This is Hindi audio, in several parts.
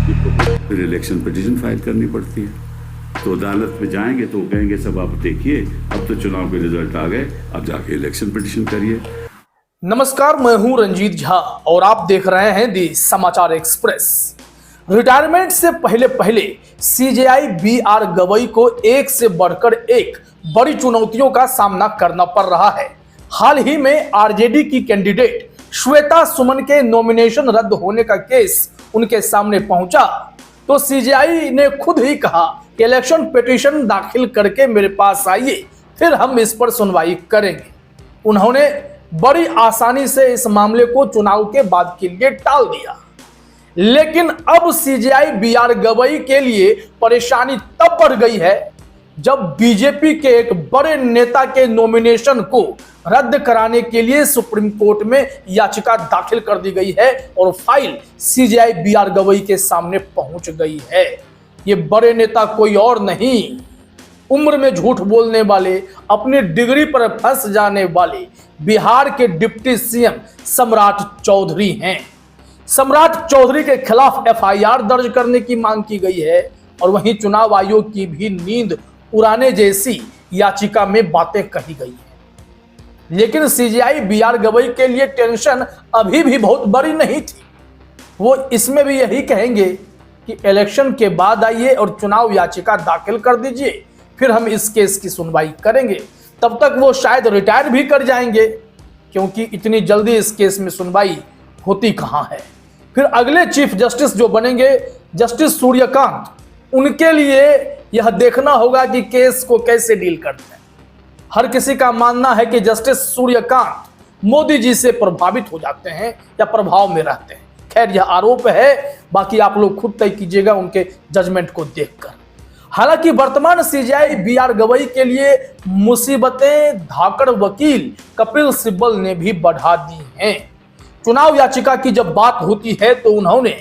फिर इलेक्शन पिटीशन फाइल करनी पड़ती है। तो अदालत में जाएंगे तो कहेंगे सब आप देखिए, अब तो चुनाव के रिजल्ट आ गए, अब जाके इलेक्शन पिटीशन करिए। नमस्कार, मैं हूं रंजीत झा और आप देख रहे हैं दी समाचार एक्सप्रेस। रिटायरमेंट से पहले सीजेआई बी.आर. गवई को एक से बढ़कर एक बड़ी चुनौतियों का सामना करना पड़ रहा है। हाल ही में आरजेडी की कैंडिडेट श्वेता सुमन के नॉमिनेशन रद्द होने का केस उनके सामने पहुंचा तो सीजेआई ने खुद ही कहा कि इलेक्शन पिटीशन दाखिल करके मेरे पास आइए, फिर हम इस पर सुनवाई करेंगे। उन्होंने बड़ी आसानी से इस मामले को चुनाव के बाद के लिए टाल दिया, लेकिन अब सीजेआई बी.आर. गवई के लिए परेशानी तब बढ़ गई है जब बीजेपी के एक बड़े नेता के नॉमिनेशन को रद्द कराने के लिए सुप्रीम कोर्ट में याचिका दाखिल कर दी गई है और फाइल सीजेआई बी.आर. गवई के सामने पहुंच गई है। ये बड़े नेता कोई और नहीं, उम्र में झूठ बोलने वाले, अपनी डिग्री पर फंस जाने वाले बिहार के डिप्टी सीएम सम्राट चौधरी हैं। सम्राट चौधरी के खिलाफ एफआईआर दर्ज करने की मांग की गई है और वहीं चुनाव आयोग की भी नींद उड़ाने जैसी याचिका में बातें कही गई हैं। लेकिन सीजेआई बी.आर. गवई के लिए टेंशन अभी भी बहुत बड़ी नहीं थी। वो इसमें भी यही कहेंगे कि इलेक्शन के बाद आइए और चुनाव याचिका दाखिल कर दीजिए, फिर हम इस केस की सुनवाई करेंगे। तब तक वो शायद रिटायर भी कर जाएंगे, क्योंकि इतनी जल्दी इस केस में सुनवाई होती कहां है। फिर अगले चीफ जस्टिस जो बनेंगे, जस्टिस सूर्यकांत, उनके लिए यह देखना होगा कि केस को कैसे डील करते हैं। हर किसी का मानना है कि जस्टिस सूर्यकांत मोदी जी से प्रभावित हो जाते हैं या प्रभाव में रहते हैं। खैर, यह आरोप है, बाकी आप लोग खुद तय कीजिएगा उनके जजमेंट को देखकर। हालांकि वर्तमान सीजेआई बी.आर. गवई के लिए मुसीबतें धाकड़ वकील कपिल सिब्बल ने भी बढ़ा दी हैं। चुनाव याचिका की जब बात होती है तो उन्होंने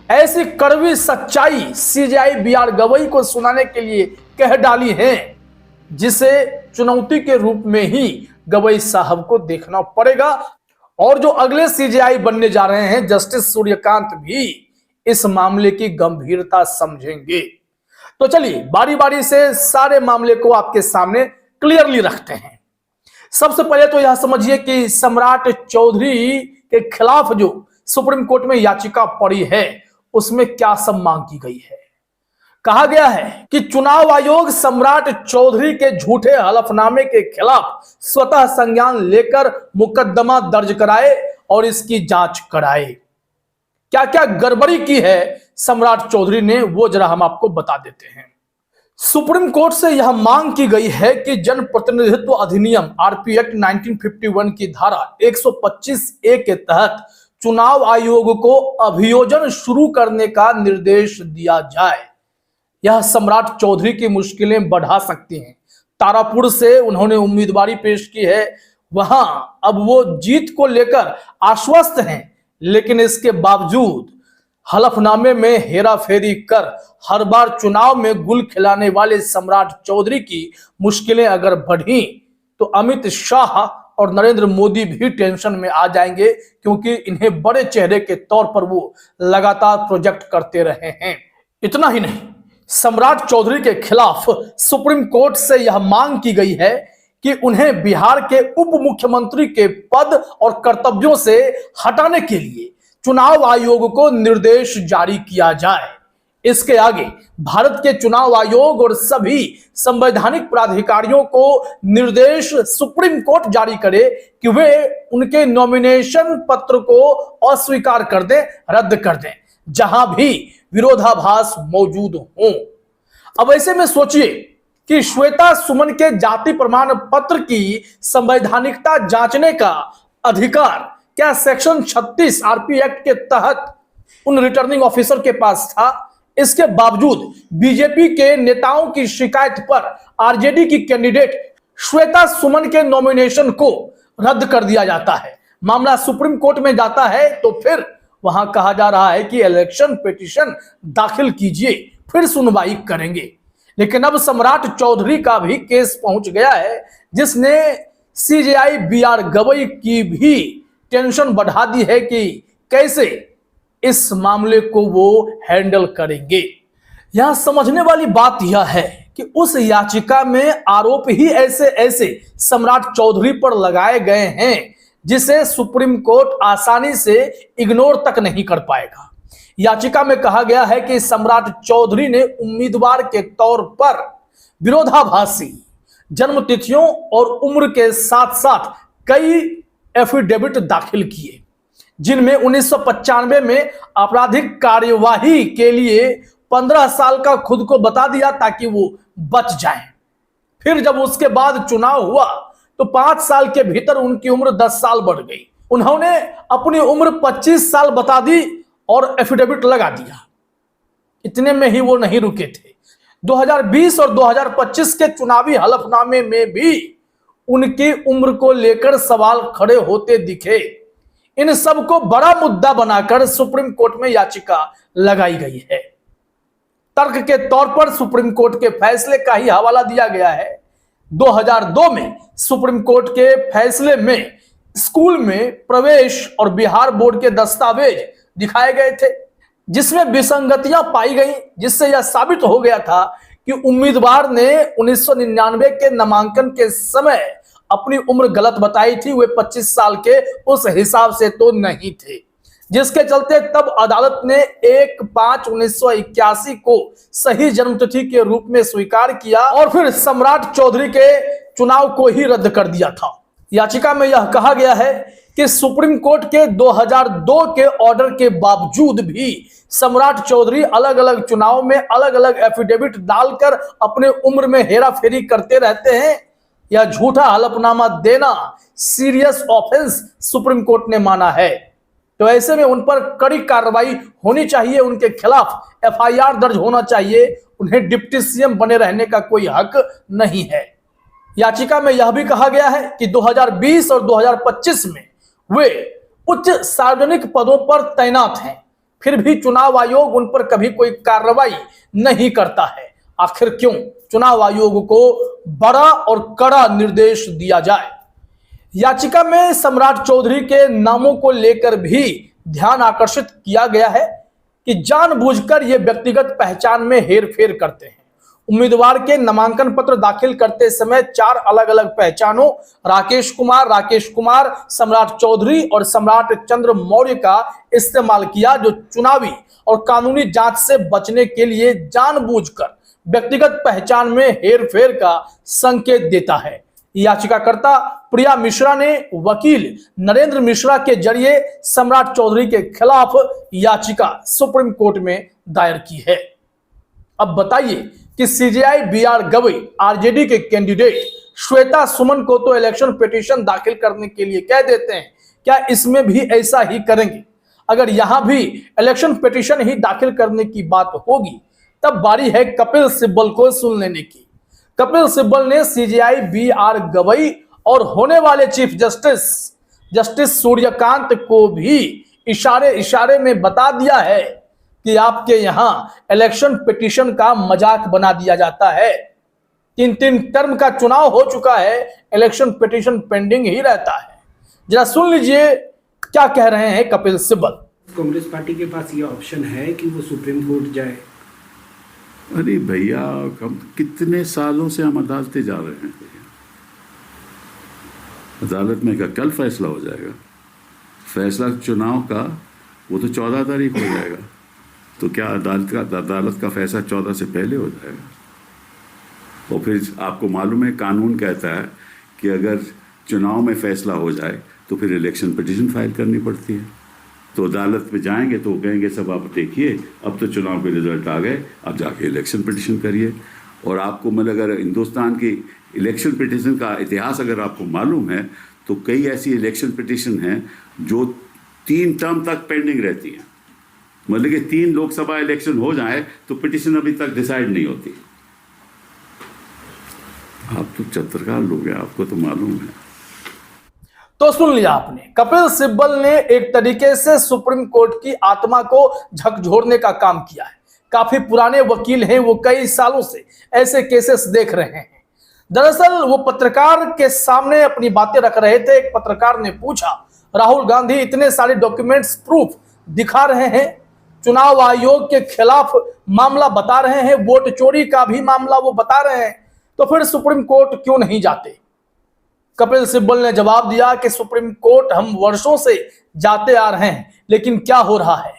ऐसी कड़वी सच्चाई सीजेआई बी.आर. गवई को सुनाने के लिए कह डाली है, जिसे चुनौती के रूप में ही गवई साहब को देखना पड़ेगा। और जो अगले सीजेआई बनने जा रहे हैं, जस्टिस सूर्यकांत, भी इस मामले की गंभीरता समझेंगे। तो चलिए बारी बारी से सारे मामले को आपके सामने क्लियरली रखते हैं। सबसे पहले तो यह समझिए कि सम्राट चौधरी के खिलाफ जो सुप्रीम कोर्ट में याचिका पड़ी है, उसमें क्या सब मांग की गई है। कहा गया है कि चुनाव आयोग सम्राट चौधरी के झूठे हलफनामे के खिलाफ स्वतः संज्ञान लेकर मुकदमा दर्ज कराए और इसकी जांच कराए। क्या क्या गड़बड़ी की है सम्राट चौधरी ने, वो जरा हम आपको बता देते हैं। सुप्रीम कोर्ट से यह मांग की गई है कि जनप्रतिनिधित्व अधिनियम आरपी एक्ट 1951 की धारा 125A के तहत चुनाव आयोग को अभियोजन शुरू करने का निर्देश दिया जाए। यह सम्राट चौधरी की मुश्किलें बढ़ा सकती हैं। तारापुर से उन्होंने उम्मीदवारी पेश की है, वहां अब वो जीत को लेकर आश्वस्त हैं, लेकिन इसके बावजूद हलफनामे में हेराफेरी कर हर बार चुनाव में गुल खिलाने वाले सम्राट चौधरी की मुश्किलें अगर बढ़ी तो अमित शाह और नरेंद्र मोदी भी टेंशन में आ जाएंगे, क्योंकि इन्हें बड़े चेहरे के तौर पर वो लगातार प्रोजेक्ट करते रहे हैं। इतना ही नहीं, सम्राट चौधरी के खिलाफ सुप्रीम कोर्ट से यह मांग की गई है कि उन्हें बिहार के उप मुख्यमंत्री के पद और कर्तव्यों से हटाने के लिए चुनाव आयोग को निर्देश जारी किया जाए। इसके आगे भारत के चुनाव आयोग और सभी संवैधानिक प्राधिकारियों को निर्देश सुप्रीम कोर्ट जारी करे कि वे उनके नॉमिनेशन पत्र को अस्वीकार कर दें, रद्द कर दें, जहां भी विरोधाभास मौजूद हो। अब ऐसे में सोचिए कि श्वेता सुमन के जाति प्रमाण पत्र की संवैधानिकता जांचने का अधिकार क्या सेक्शन 36 आरपी एक्ट के तहत उन रिटर्निंग ऑफिसर के पास था? इसके बावजूद बीजेपी के नेताओं की शिकायत पर आरजेडी की कैंडिडेट श्वेता सुमन के नॉमिनेशन को रद्द कर दिया जाता है। मामला सुप्रीम कोर्ट में जाता है तो फिर वहां कहा जा रहा है कि इलेक्शन पिटीशन दाखिल कीजिए, फिर सुनवाई करेंगे। लेकिन अब सम्राट चौधरी का भी केस पहुंच गया है, जिसने सीजेआई बी.आर. गवई की भी टेंशन बढ़ा दी है कि कैसे इस मामले को वो हैंडल करेंगे। यहां समझने वाली बात यह है कि उस याचिका में आरोप ही ऐसे ऐसे सम्राट चौधरी पर लगाए गए हैं जिसे सुप्रीम कोर्ट आसानी से इग्नोर तक नहीं कर पाएगा। याचिका में कहा गया है कि सम्राट चौधरी ने उम्मीदवार के तौर पर विरोधाभासी जन्म तिथियों और उम्र के साथ साथ कई एफिडेविट दाखिल किए, जिनमें 1995 में आपराधिक कार्यवाही के लिए 15 साल का खुद को बता दिया ताकि वो बच जाएं। फिर जब उसके बाद चुनाव हुआ तो 5 साल के भीतर उनकी उम्र 10 साल बढ़ गई। उन्होंने अपनी उम्र 25 साल बता दी और एफिडेविट लगा दिया। इतने में ही वो नहीं रुके थे। 2020 और 2025 के चुनावी हलफनामे में भी उनकी उम्र को लेकर सवाल खड़े होते दिखे। इन सब को बड़ा मुद्दा बनाकर सुप्रीम कोर्ट में याचिका लगाई गई है। तर्क के तौर पर सुप्रीम कोर्ट के फैसले का ही हवाला दिया गया है। 2002 में सुप्रीम कोर्ट के फैसले में स्कूल में प्रवेश और बिहार बोर्ड के दस्तावेज दिखाए गए थे, जिसमें विसंगतियां पाई गई, जिससे यह साबित हो गया था कि उम्मीदवार ने 1999 के नामांकन के समय अपनी उम्र गलत बताई थी। वे 25 साल के उस हिसाब से तो नहीं थे, जिसके चलते तब अदालत ने 1/5/1981 को सही जन्मतिथि के रूप में स्वीकार किया और फिर सम्राट चौधरी के चुनाव को ही रद्द कर दिया था। याचिका में यह कहा गया है कि सुप्रीम कोर्ट के 2002 के ऑर्डर के बावजूद भी सम्राट चौधरी अलग अलग चुनाव में अलग अलग एफिडेविट डालकर अपने उम्र में हेराफेरी करते रहते हैं। यह झूठा हलफनामा देना सीरियस ऑफेंस सुप्रीम कोर्ट ने माना है। तो ऐसे में उन पर कड़ी कार्रवाई होनी चाहिए, उनके खिलाफ एफआईआर दर्ज होना चाहिए। उन्हें डिप्टी सीएम बने रहने का कोई हक नहीं है। याचिका में यह भी कहा गया है कि 2020 और 2025 में वे उच्च सार्वजनिक पदों पर तैनात हैं, फिर भी चुनाव आयोग उन पर कभी कोई कार्रवाई नहीं करता है। आखिर क्यों? चुनाव आयोग को बड़ा और कड़ा निर्देश दिया जाए। याचिका में सम्राट चौधरी के नामों को लेकर भी ध्यान आकर्षित किया गया है कि जानबूझकर ये व्यक्तिगत पहचान में हेरफेर करते हैं। उम्मीदवार के नामांकन पत्र दाखिल करते समय 4 अलग अलग पहचानों राकेश कुमार, सम्राट चौधरी और सम्राट चंद्र मौर्य का इस्तेमाल किया, जो चुनावी और कानूनी जांच से बचने के लिए जानबूझकर व्यक्तिगत पहचान में हेरफेर का संकेत देता है। याचिकाकर्ता प्रिया मिश्रा ने वकील नरेंद्र मिश्रा के जरिए सम्राट चौधरी के खिलाफ याचिका सुप्रीम कोर्ट में दायर की है। अब बताइए कि सीजेआई बीआर गवई आरजेडी के कैंडिडेट श्वेता सुमन को तो इलेक्शन पिटीशन दाखिल करने के लिए कह देते हैं, क्या इसमें भी ऐसा ही करेंगे? अगर यहां भी इलेक्शन पिटीशन ही दाखिल करने की बात होगी, तब बारी है कपिल सिब्बल को सुन लेने की। कपिल सिब्बल ने सीजेआई बीआर गवई और होने वाले चीफ जस्टिस सूर्यकांत को भी इशारे में बता दिया है कि आपके यहां इलेक्शन पिटीशन का मजाक बना दिया जाता है। 3 टर्म का चुनाव हो चुका है, इलेक्शन पिटीशन पेंडिंग ही रहता है। जरा सुन लीजिए क्या कह रहे हैं कपिल सिब्बल। कांग्रेस पार्टी के पास ये ऑप्शन है कि वो सुप्रीम कोर्ट जाए। अरे भैया, हम कितने सालों से हम अदालतें जा रहे हैं। अदालत में क्या कल फैसला हो जाएगा? फैसला चुनाव का वो तो 14 तारीख हो जाएगा। तो क्या अदालत का फैसला 14 से पहले हो जाएगा? और फिर आपको मालूम है कानून कहता है कि अगर चुनाव में फैसला हो जाए तो फिर इलेक्शन पिटीशन फाइल करनी पड़ती है। तो अदालत में जाएंगे तो कहेंगे सब आप देखिए, अब तो चुनाव के रिजल्ट आ गए, अब जाके इलेक्शन पिटीशन करिए। और आपको मतलब अगर हिंदुस्तान की इलेक्शन पिटीशन का इतिहास अगर आपको मालूम है तो कई ऐसी इलेक्शन पिटीशन हैं जो 3 टर्म तक पेंडिंग रहती हैं। मतलब कि 3 लोकसभा इलेक्शन हो जाए तो पिटीशन अभी तक डिसाइड नहीं होती। आप तो पत्रकार लोग हैं, आपको तो मालूम है। तो सुन लिया आपने, कपिल सिब्बल ने एक तरीके से सुप्रीम कोर्ट की आत्मा को झकझोरने का काम किया है। काफी पुराने वकील हैं, वो कई सालों से ऐसे केसेस देख रहे हैं। दरअसल वो पत्रकार के सामने अपनी बातें रख रहे थे। एक पत्रकार ने पूछा, राहुल गांधी इतने सारे डॉक्यूमेंट्स प्रूफ दिखा रहे हैं, चुनाव आयोग के खिलाफ मामला बता रहे हैं, वोट चोरी का भी मामला वो बता रहे हैं, तो फिर सुप्रीम कोर्ट क्यों नहीं जाते? कपिल सिब्बल ने जवाब दिया कि सुप्रीम कोर्ट हम वर्षों से जाते आ रहे हैं, लेकिन क्या हो रहा है?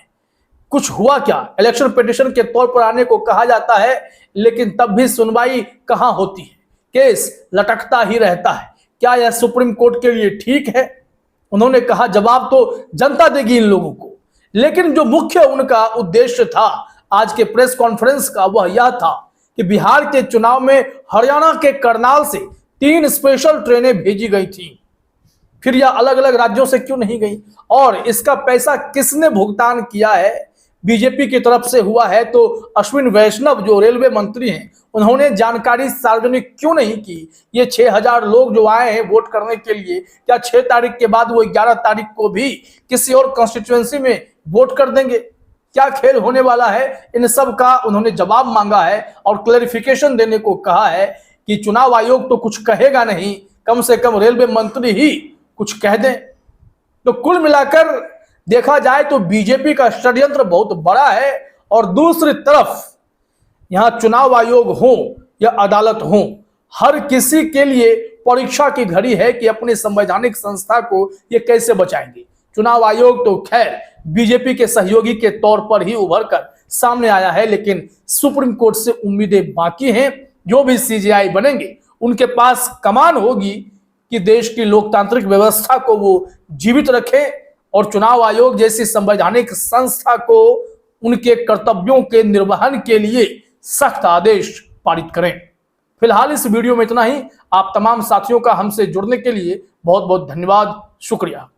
कुछ हुआ क्या? इलेक्शन पिटीशन के तौर पर आने को कहा जाता है, लेकिन तब भी सुनवाई कहां होती है? केस लटकता ही रहता है। क्या यह सुप्रीम कोर्ट के लिए ठीक है? उन्होंने कहा जवाब तो जनता देगी इन लोगों को, लेकिन जो मुख्य उनका उद्देश्य था आज के प्रेस कॉन्फ्रेंस का, वह यह था कि बिहार के चुनाव में हरियाणा के करनाल से 3 स्पेशल ट्रेनें भेजी गई थी, फिर यह अलग अलग राज्यों से क्यों नहीं गई? और इसका पैसा किसने भुगतान किया है? बीजेपी की तरफ से हुआ है तो अश्विन वैष्णव जो रेलवे मंत्री हैं, उन्होंने जानकारी सार्वजनिक क्यों नहीं की? ये 6000 लोग जो आए हैं वोट करने के लिए, क्या 6 तारीख के बाद वो 11 तारीख को भी किसी और कॉन्स्टिट्यूएंसी में वोट कर देंगे? क्या खेल होने वाला है? इन सब का उन्होंने जवाब मांगा है और क्लैरिफिकेशन देने को कहा है कि चुनाव आयोग तो कुछ कहेगा नहीं, कम से कम रेलवे मंत्री ही कुछ कह दें। तो कुल मिलाकर देखा जाए तो बीजेपी का षड्यंत्र बहुत बड़ा है, और दूसरी तरफ यहां चुनाव आयोग हो या अदालत हो, हर किसी के लिए परीक्षा की घड़ी है कि अपनी संवैधानिक संस्था को ये कैसे बचाएंगे। चुनाव आयोग तो खैर बीजेपी के सहयोगी के तौर पर ही उभर कर सामने आया है, लेकिन सुप्रीम कोर्ट से उम्मीदें बाकी हैं। जो भी सीजेआई बनेंगे उनके पास कमान होगी कि देश की लोकतांत्रिक व्यवस्था को वो जीवित रखें और चुनाव आयोग जैसी संवैधानिक संस्था को उनके कर्तव्यों के निर्वहन के लिए सख्त आदेश पारित करें। फिलहाल इस वीडियो में इतना ही। आप तमाम साथियों का हमसे जुड़ने के लिए बहुत बहुत धन्यवाद, शुक्रिया।